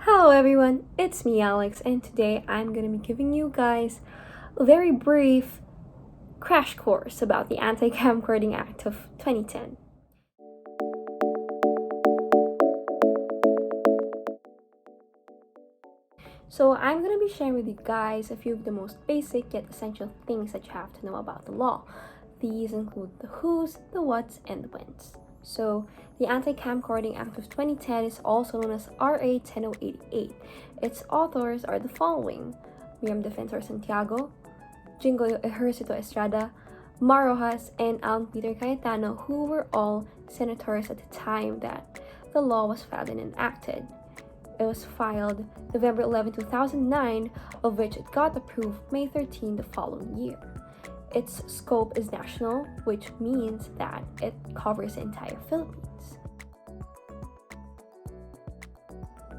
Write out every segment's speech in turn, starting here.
Hello everyone, it's me Alex, and today I'm going to be giving you guys a very brief crash course about the Anti-Camcording Act of 2010. So I'm going to be sharing with you guys a few of the most basic yet essential things that you have to know about the law. These include the who's, the what's, and the when's. So, the Anti-Camcording Act of 2010 is also known as RA 10088. Its authors are the following: William Defensor Santiago, Jingo Ejercito Estrada, Mar Rojas, and Alan Peter Cayetano, who were all senators at the time that the law was filed and enacted. It was filed November 11, 2009, of which it got approved May 13 the following year. Its scope is national, which means that it covers the entire Philippines.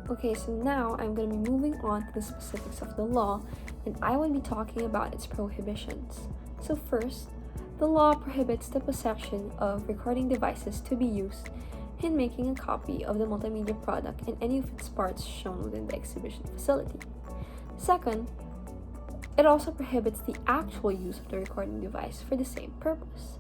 Okay, so now I'm going to be moving on to the specifics of the law, and I will be talking about its prohibitions. So first, the law prohibits the possession of recording devices to be used in making a copy of the multimedia product and any of its parts shown within the exhibition facility. Second, it also prohibits the actual use of the recording device for the same purpose.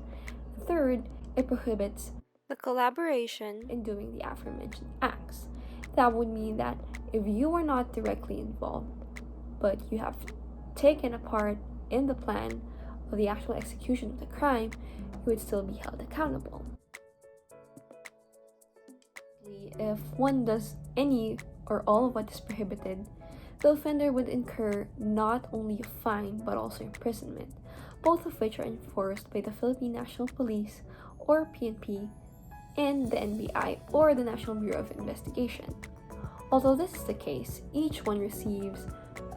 Third, it prohibits the collaboration in doing the aforementioned acts. That would mean that if you are not directly involved, but you have taken a part in the plan of the actual execution of the crime, you would still be held accountable. If one does any or all of what is prohibited, the offender would incur not only a fine but also imprisonment, both of which are enforced by the Philippine National Police or PNP and the NBI or the National Bureau of Investigation. Although this is the case, each one receives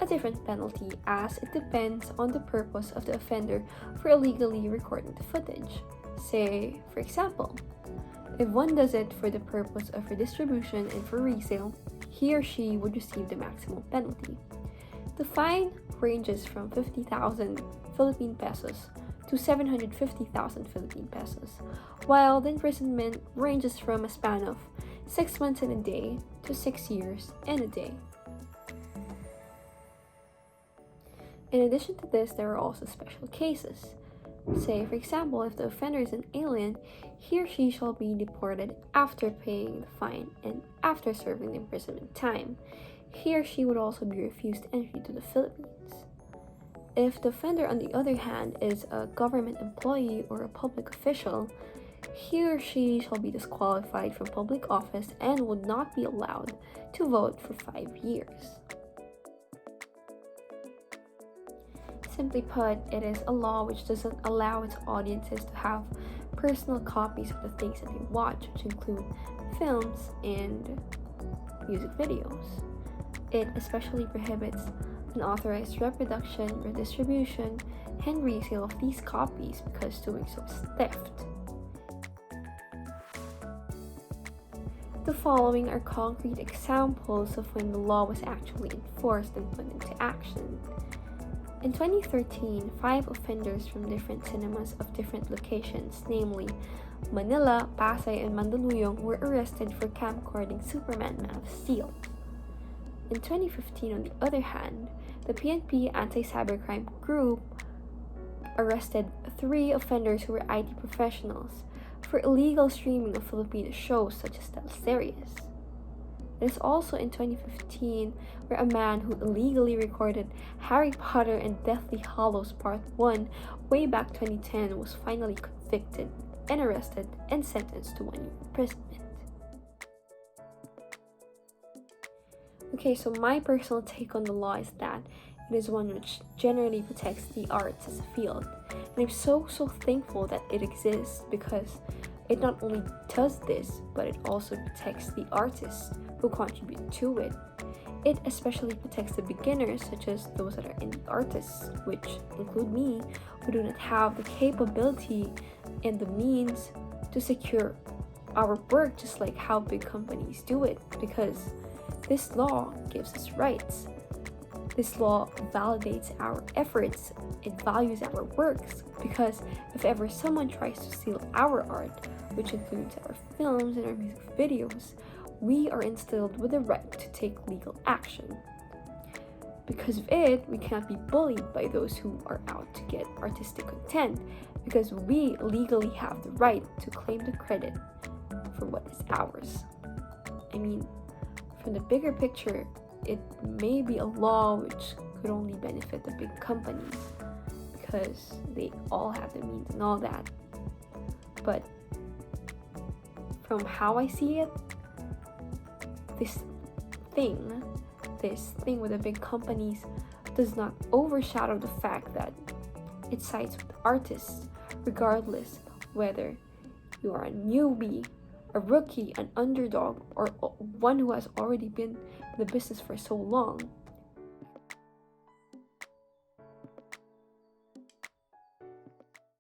a different penalty as it depends on the purpose of the offender for illegally recording the footage. Say, for example, if one does it for the purpose of redistribution and for resale, he or she would receive the maximum penalty. The fine ranges from 50,000 Philippine pesos to 750,000 Philippine pesos, while the imprisonment ranges from a span of 6 months and a day to 6 years and a day. In addition to this, there are also special cases. Say, for example, if the offender is an alien, he or she shall be deported after paying the fine and after serving the imprisonment time. He or she would also be refused entry to the Philippines. If the offender, on the other hand, is a government employee or a public official, he or she shall be disqualified from public office and would not be allowed to vote for 5 years. Simply put, it is a law which doesn't allow its audiences to have personal copies of the things that they watch, which include films and music videos. It especially prohibits unauthorized reproduction, redistribution, and resale of these copies because doing so is theft. The following are concrete examples of when the law was actually enforced and put into action. In 2013, 5 offenders from different cinemas of different locations, namely Manila, Pasay, and Mandaluyong, were arrested for camcording Superman Man of Steel. In 2015, on the other hand, the PNP Anti-Cybercrime Group arrested 3 offenders who were IT professionals for illegal streaming of Filipino shows such as teleseries. It is also in 2015 where a man who illegally recorded Harry Potter and Deathly Hallows Part 1 way back 2010 was finally convicted and arrested and sentenced to 1 year imprisonment. Okay, so my personal take on the law is that it is one which generally protects the arts as a field. And I'm so thankful that it exists because it not only does this, but it also protects the artists who contribute to it. It especially protects the beginners, such as those that are indie artists, which include me, who do not have the capability and the means to secure our work just like how big companies do it, because this law gives us rights. This law validates our efforts, it values our works, because if ever someone tries to steal our art, which includes our films and our music videos, we are instilled with the right to take legal action. Because of it, we cannot be bullied by those who are out to get artistic content, because we legally have the right to claim the credit for what is ours. I mean, from the bigger picture, it may be a law which could only benefit the big companies because they all have the means and all that. But from how I see it, this thing with the big companies does not overshadow the fact that it sides with artists, regardless whether you are a newbie, a rookie, an underdog, or one who has already been in the business for so long.